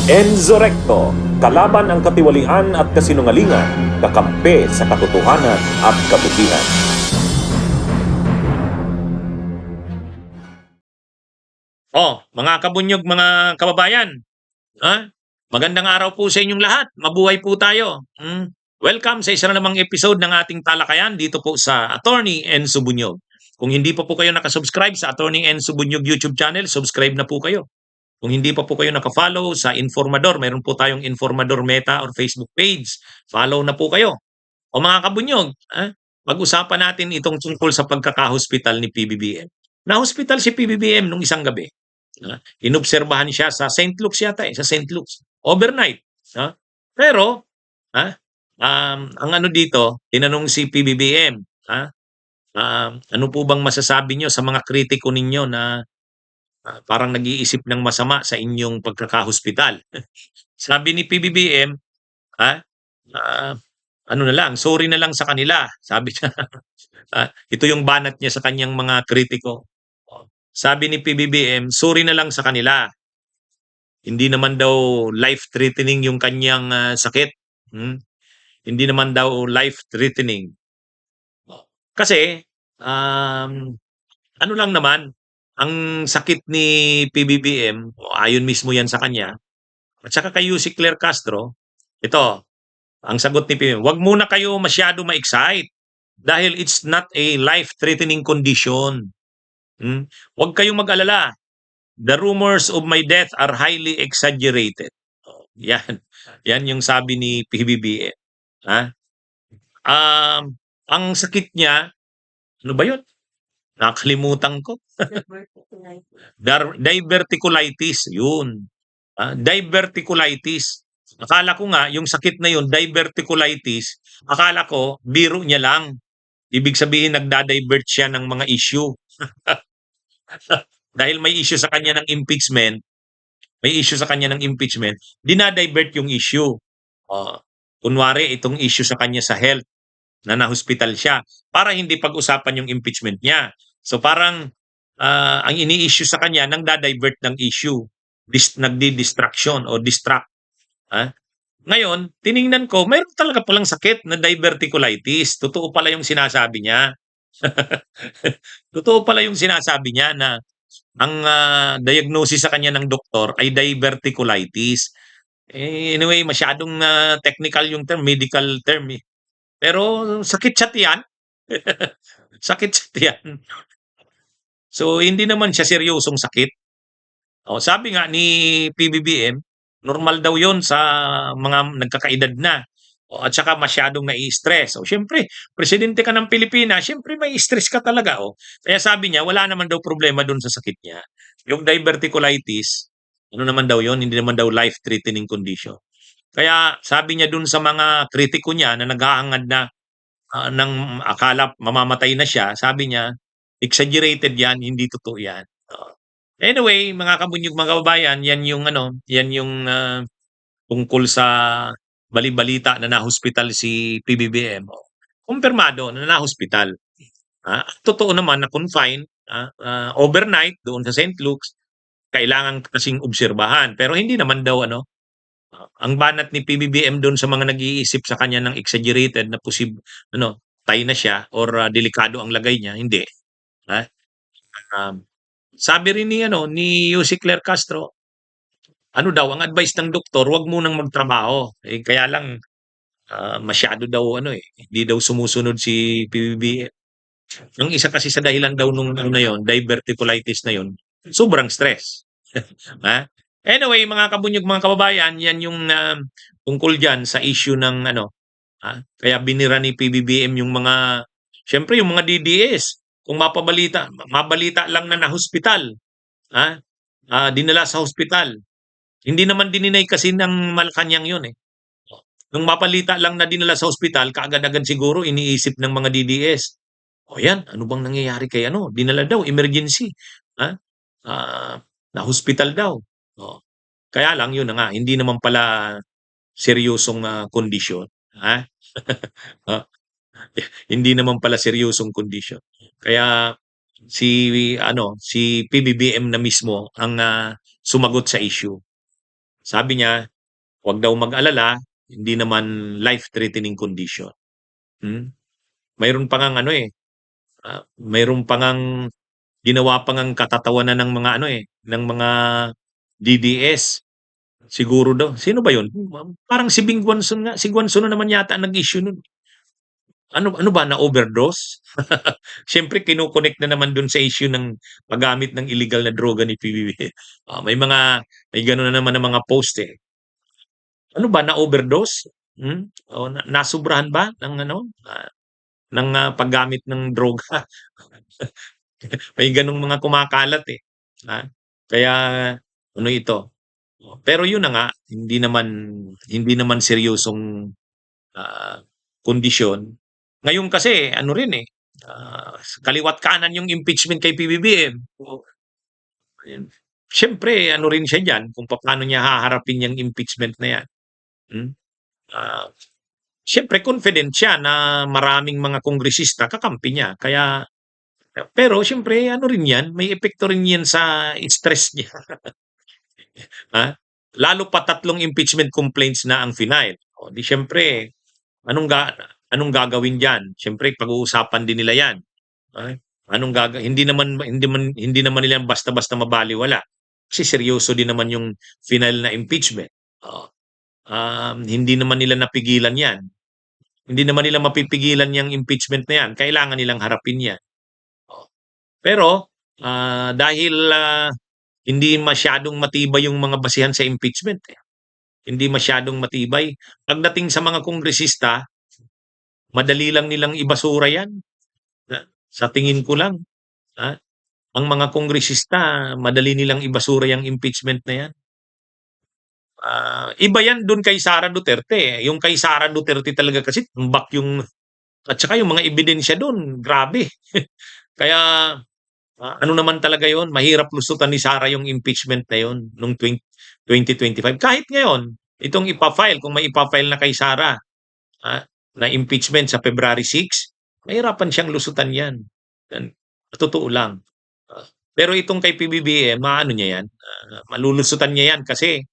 Enzo Recto, kalaban ang katiwalian at kasinungalingan, kakampi sa katotohanan at kabutihan. Mga kabunyog, mga kababayan, magandang araw po sa inyong lahat. Mabuhay po tayo. Welcome sa isa na namang episode ng ating talakayan dito po sa Attorney Enzo Bunyog. Kung hindi pa po kayo nakasubscribe sa Attorney Enzo Bunyog YouTube channel, subscribe na po kayo. Kung hindi pa po kayo nakafollow sa Informador, meron po tayong Informador Meta or Facebook page. Follow na po kayo. O mga kabunyog, pag-usapan natin itong tungkol sa pagkakahospital ni PBBM. Na-hospital si PBBM nung isang gabi. Inobserbahan siya sa St. Luke's yata sa St. Luke's. Overnight. Pero, ang ano dito, tinanong si PBBM, ano po bang masasabi nyo sa mga kritiko ninyo na parang nag-iisip ng masama sa inyong pagkakahospital? Sabi ni PBBM, ano na lang, sorry na lang sa kanila. Sabi niya, ito yung banat niya sa kanyang mga kritiko. Sabi ni PBBM, sorry na lang sa kanila. Hindi naman daw life-threatening yung kanyang sakit. Hindi naman daw life-threatening. Kasi, ano lang naman, ang sakit ni PBBM, ayon mismo yan sa kanya, at saka kay Yussi Claire Castro, ito, ang sagot ni PBBM, wag muna kayo masyado ma-excite dahil it's not a life-threatening condition. Huwag kayong mag-alala. The rumors of my death are highly exaggerated. Yan. Yan yung sabi ni PBBM. Ang sakit niya, ano ba yun? Nakalimutan ko. Diverticulitis. Yun. Diverticulitis. Akala ko nga, yung sakit na yun, diverticulitis, akala ko, biro niya lang. Ibig sabihin, nagda-divert siya ng mga issue. Dahil may issue sa kanya ng impeachment, dinadivert yung issue. Kunwari, itong issue sa kanya sa health, na na-hospital siya, para hindi pag-usapan yung impeachment niya. So parang, ang ini-issue sa kanya, nang da-divert ng issue, nagdi-distraction o distract. Ngayon, tiningnan ko, mayroon talaga palang sakit na diverticulitis. Totoo pala yung sinasabi niya. Totoo pala yung sinasabi niya na ang diagnosis sa kanya ng doktor ay diverticulitis. Anyway, masyadong technical yung term, medical term. Pero sakit sa tiyan. Sakit sa tiyan. So, hindi naman siya seryosong sakit. Sabi nga ni PBBM, normal daw yon sa mga nagkakaedad na. At saka masyadong nai-stress. Siyempre, presidente ka ng Pilipinas, siyempre may stress ka talaga. Kaya sabi niya, wala naman daw problema doon sa sakit niya. Yung diverticulitis, ano naman daw yon, hindi naman daw life-threatening condition. Kaya sabi niya doon sa mga kritiko niya na naghahangad na ng akala mamamatay na siya, sabi niya, exaggerated yan, hindi totoo yan. Anyway, mga kabunyog, mga kababayan, yan yung tungkol sa bali-balita na na-hospital si PBBM. Kumpirmado na na-hospital. Totoo naman na confine, overnight doon sa St. Luke's, kailangan kasing obserbahan. Pero hindi naman daw ang banat ni PBBM doon sa mga nag-iisip sa kanya ng exaggerated na tay na siya or delikado ang lagay niya, hindi. Sabi rin ni Yussi Claire Castro, ano daw ang advice ng doktor, wag munang magtrabaho. Kaya lang masyado daw hindi daw sumusunod si PBBM. Yung isa kasi sa dahilan daw nung na yon, diverticulitis na yon, sobrang stress. Anyway, mga kabunyog, mga kababayan, yan yung tungkol dyan sa issue ng kaya binira ni PBBM yung syempre yung mga DDS, kung mabalita lang na na-hospital, dinala sa hospital. Hindi naman dininay kasi ng Malacanang yun Nung mapalita lang na dinala sa hospital, kaagad-agad siguro iniisip ng mga DDS, yan, ano bang nangyayari kay dinala daw, emergency. Na-hospital daw. Kaya lang, yun na nga, hindi naman pala seryosong kondisyon. Hindi naman pala seryosong kondisyon. Kaya si PBBM na mismo ang sumagot sa issue. sabi niya, "Wag daw mag-alala, hindi naman life-threatening condition." Hmm, mayroon pa ngang ano, mayroon pa ngang ginawa pa ngang katatawanan ng mga ano, ng mga DDS. Siguro daw sino ba 'yun? Parang si Bing Guanzon nga, si Guanzon na naman yata nag-issue nun. Ano ano ba, na-overdose? Siyempre kino-connect na naman dun sa issue ng paggamit ng illegal na droga ni PBBM. May gano'n na naman na mga post, eh. Ano ba, na-overdose? O nasobrahan ba ng ano, paggamit ng droga? May gano'ng mga kumakalat, eh, ah, kaya ano ito, pero 'yun na nga, hindi naman seryosong, ah, kondisyon. Ngayon kasi ano rin, kaliwa't kanan yung impeachment kay PBBM. So, ayun. Siyempre ano rin siya diyan kung papaano niya haharapin yang impeachment na 'yan, hmm. Ah, Siyempre confident siya na maraming mga kongresista kakampi niya kaya pero siyempre ano rin 'yan, may epekto rin 'yan sa stress niya, ha. Lalo pa 3 impeachment complaints na ang final, o 'di siyempre anong ga anong gagawin diyan? Siyempre pag-uusapan din nila 'yan. Ay, hindi naman nila basta-basta mabalewala. Kasi seryoso din naman yung final na impeachment, oo. Hindi naman nila napigilan 'yan. Hindi naman nila mapipigilan yang impeachment na 'yan, kailangan nilang harapin 'yan, oo. Pero, dahil, hindi masyadong matibay yung mga basehan sa impeachment, hindi masyadong matibay. Pagdating sa mga kongresista, madali lang nilang ibasura 'yan, sa tingin ko lang, ah. Ang mga kongresista madali nilang ibasura yang impeachment na 'yan. Iba 'yan dun kay Sara Duterte, yung kay Sara Duterte talaga kasi tumbak yung at saka yung mga ebidensya dun grabe. Kaya, ano naman talaga yon, mahirap lusutan ni Sara yung impeachment na yon nung 2025. Kahit ngayon, itong ipa-file kung may ipa-file na kay Sara, na impeachment sa February 6, mahirapan siyang lusutan 'yan. Yan, sa totoo lang. Pero itong kay PBBM maano niya 'yan, malulusutan niya 'yan kasi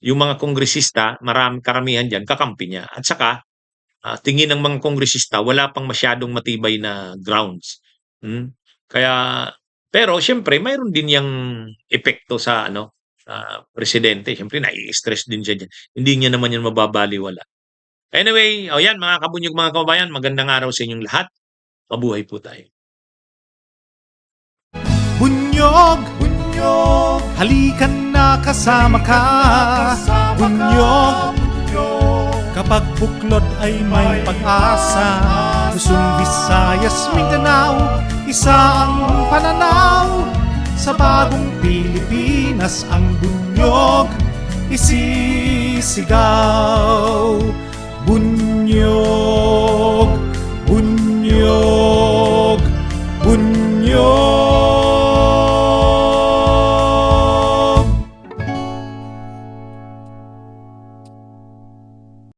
yung mga kongresista karamihan diyan kakampi niya at saka, tingin ng mga kongresista wala pang masyadong matibay na grounds, Kaya pero siyempre mayroon din yang epekto sa ano, sa presidente siyempre nai-stress din siya diyan, hindi niya naman 'yan mababalewala. Anyway, o 'yan mga kabunyog, mga kababayan, magandang araw sa inyong lahat. Mabuhay po tayo. Bunyog, bunyog, halikan na kasama ka. Bunyog, kapag buklod ay may pag-asa. Luzon, Visayas, Mindanao, isa ang pananaw. Sa bagong Pilipinas ang bunyog isisigaw. Bunyog.